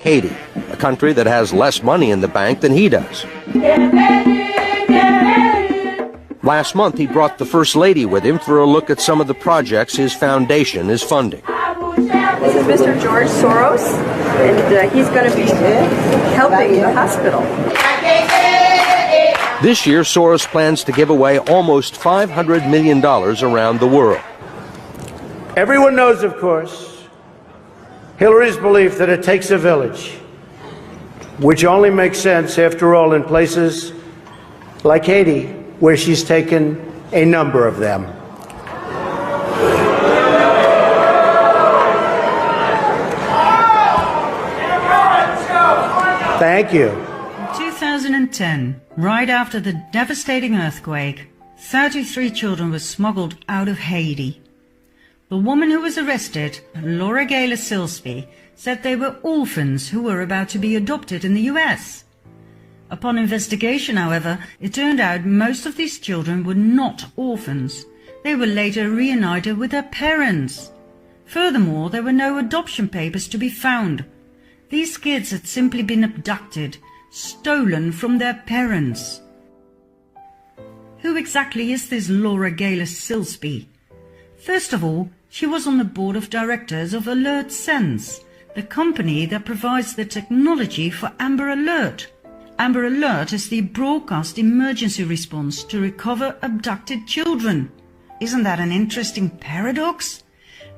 Haiti, a country that has less money in the bank than he does. Last month, he brought the First Lady with him for a look at some of the projects his foundation is funding. This is Mr. George Soros, and he's going to be helping the hospital. This year, Soros plans to give away almost $500 million around the world. Everyone knows, of course, Hillary's belief that it takes a village, which only makes sense, after all, in places like Haiti, where she's taken a number of them. Thank you. In 2010, right after the devastating earthquake, 33 children were smuggled out of Haiti. The woman who was arrested, Laura Gaylor Silsby, said they were orphans who were about to be adopted in the US. Upon investigation, however, it turned out most of these children were not orphans. They were later reunited with their parents. Furthermore, there were no adoption papers to be found. These kids had simply been abducted, stolen from their parents. Who exactly is this Laura Gaylor Silsby? First of all, she was on the board of directors of Alert Sense, the company that provides the technology for Amber Alert. Amber Alert is the broadcast emergency response to recover abducted children. Isn't that an interesting paradox?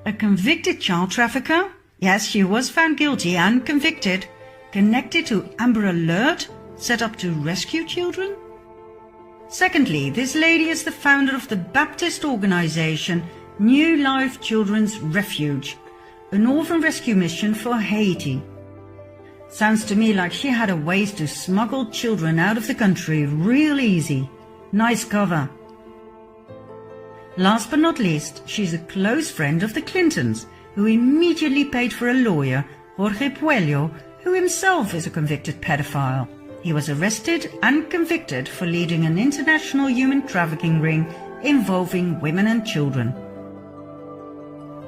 A convicted child trafficker? Yes, she was found guilty and convicted, connected to Amber Alert, set up to rescue children? Secondly, this lady is the founder of the Baptist organization New Life Children's Refuge, an orphan rescue mission for Haiti. Sounds to me like she had a ways to smuggle children out of the country real easy. Nice cover. Last but not least, she's a close friend of the Clintons, who immediately paid for a lawyer, Jorge Puello, who himself is a convicted pedophile. He was arrested and convicted for leading an international human trafficking ring involving women and children.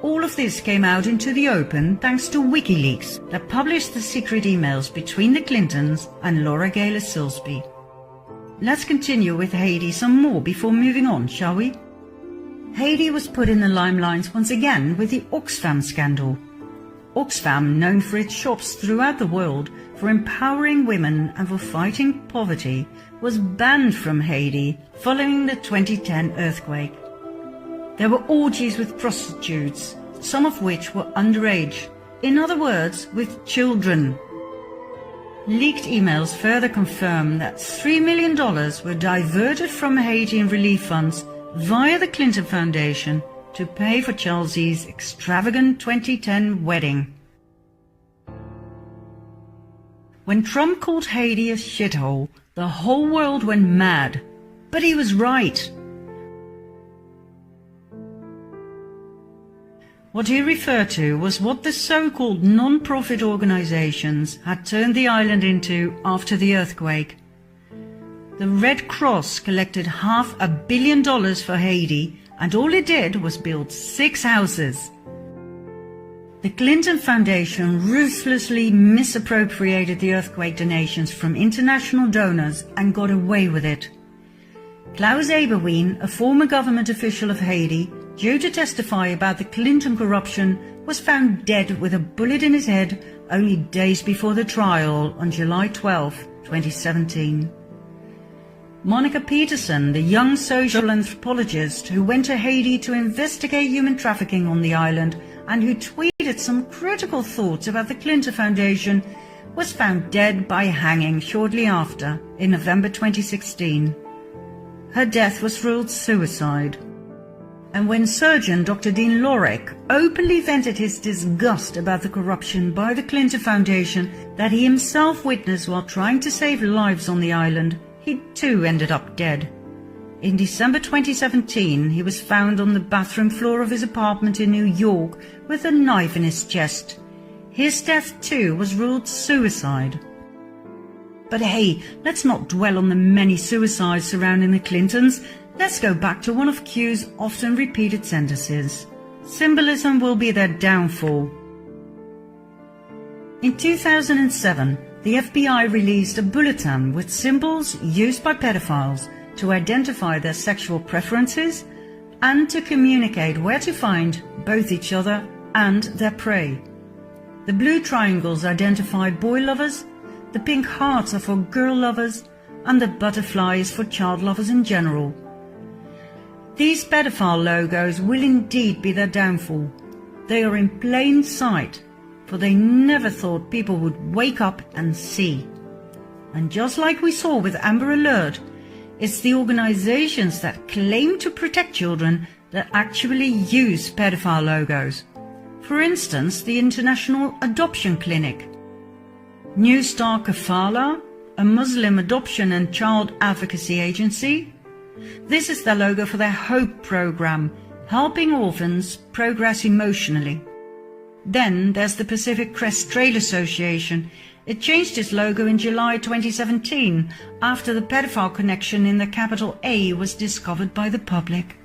All of this came out into the open thanks to WikiLeaks that published the secret emails between the Clintons and Laura Gaylor Silsby. Let's continue with Haiti some more before moving on, shall we? Haiti was put in the limelight once again with the Oxfam scandal. Oxfam, known for its shops throughout the world for empowering women and for fighting poverty, was banned from Haiti following the 2010 earthquake. There were orgies with prostitutes, some of which were underage, in other words, with children. Leaked emails further confirm that $3 million were diverted from Haitian relief funds via the Clinton Foundation to pay for Chelsea's extravagant 2010 wedding. When Trump called Haiti a shithole, the whole world went mad. But he was right. What he referred to was what the so-called non-profit organizations had turned the island into after the earthquake. The Red Cross collected $500 million for Haiti, and all it did was build 6 houses. The Clinton Foundation ruthlessly misappropriated the earthquake donations from international donors and got away with it. Klaus Eberwein, a former government official of Haiti, due to testify about the Clinton corruption, was found dead with a bullet in his head only days before the trial on July 12, 2017. Monica Peterson, the young social anthropologist who went to Haiti to investigate human trafficking on the island and who tweeted some critical thoughts about the Clinton Foundation, was found dead by hanging shortly after, in November 2016. Her death was ruled suicide. And when surgeon Dr. Dean Lorek openly vented his disgust about the corruption by the Clinton Foundation that he himself witnessed while trying to save lives on the island, he too ended up dead. In December 2017, he was found on the bathroom floor of his apartment in New York with a knife in his chest. His death too was ruled suicide. But hey, let's not dwell on the many suicides surrounding the Clintons. Let's go back to one of Q's often repeated sentences. Symbolism will be their downfall. In 2007, the FBI released a bulletin with symbols used by pedophiles to identify their sexual preferences and to communicate where to find both each other and their prey. The blue triangles identify boy lovers, the pink hearts are for girl lovers, and the butterfly is for child lovers in general. These pedophile logos will indeed be their downfall. They are in plain sight, for they never thought people would wake up and see. And just like we saw with Amber Alert, it's the organizations that claim to protect children that actually use pedophile logos. For instance, the International Adoption Clinic. New Star Kafala, a Muslim adoption and child advocacy agency. This is the logo for their HOPE program, helping orphans progress emotionally. Then there's the Pacific Crest Trail Association. It changed its logo in July 2017 after the pedophile connection in the capital A was discovered by the public.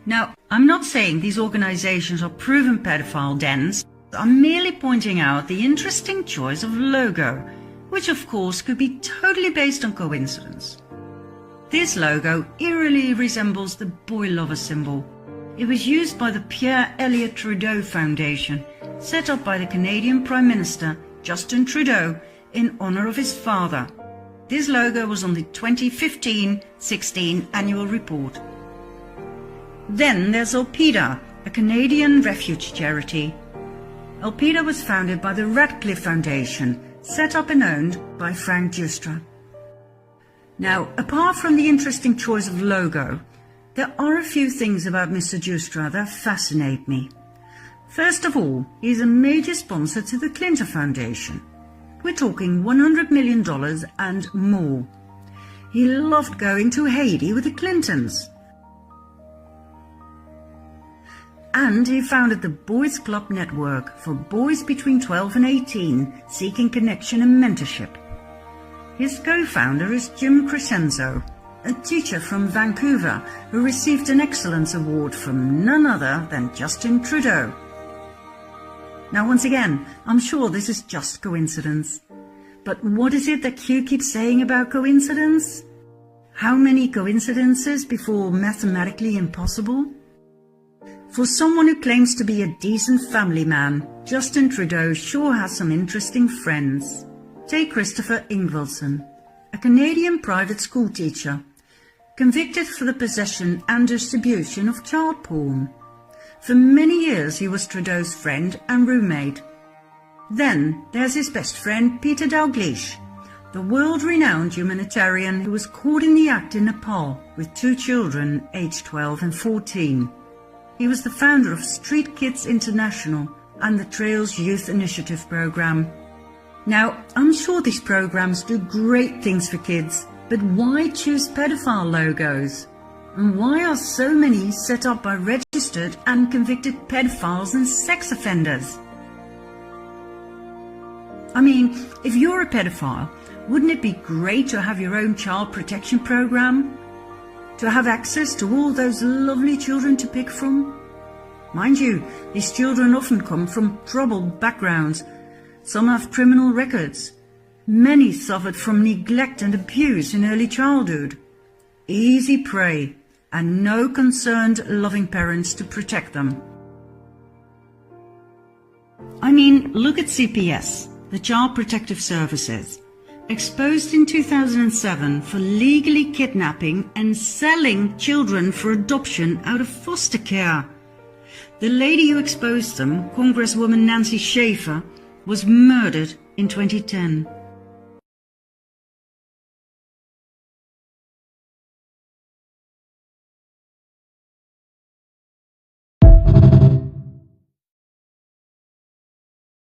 Now, I'm not saying these organizations are proven pedophile dens. I'm merely pointing out the interesting choice of logo, which of course could be totally based on coincidence. This logo eerily resembles the boy lover symbol. It was used by the Pierre Elliott Trudeau Foundation, set up by the Canadian Prime Minister Justin Trudeau in honor of his father. This logo was on the 2015-16 annual report. Then there's Elpida, a Canadian refuge charity. Elpida was founded by the Radcliffe Foundation, set up and owned by Frank Giustra. Now, apart from the interesting choice of logo, there are a few things about Mr. Giustra that fascinate me. First of all, he's a major sponsor to the Clinton Foundation. We're talking $100 million and more. He loved going to Haiti with the Clintons. And he founded the Boys Club Network for boys between 12 and 18 seeking connection and mentorship. His co-founder is Jim Crescenzo, a teacher from Vancouver who received an Excellence Award from none other than Justin Trudeau. Now once again, I'm sure this is just coincidence. But what is it that Q keeps saying about coincidence? How many coincidences before mathematically impossible? For someone who claims to be a decent family man, Justin Trudeau sure has some interesting friends. Take Christopher Ingvelson, a Canadian private school teacher, convicted for the possession and distribution of child porn. For many years he was Trudeau's friend and roommate. Then there's his best friend Peter Dalgleish, the world-renowned humanitarian who was caught in the act in Nepal with 2 children aged 12 and 14. He was the founder of Street Kids International and the Trails Youth Initiative program. Now, I'm sure these programs do great things for kids, but why choose pedophile logos? And why are so many set up by registered and convicted pedophiles and sex offenders? I mean, if you're a pedophile, wouldn't it be great to have your own child protection program? To have access to all those lovely children to pick from? Mind you, these children often come from troubled backgrounds. Some have criminal records. Many suffered from neglect and abuse in early childhood. Easy prey, and no concerned, loving parents to protect them. I mean, look at CPS, the Child Protective Services. Exposed in 2007 for legally kidnapping and selling children for adoption out of foster care. The lady who exposed them, Congresswoman Nancy Schaefer, was murdered in 2010.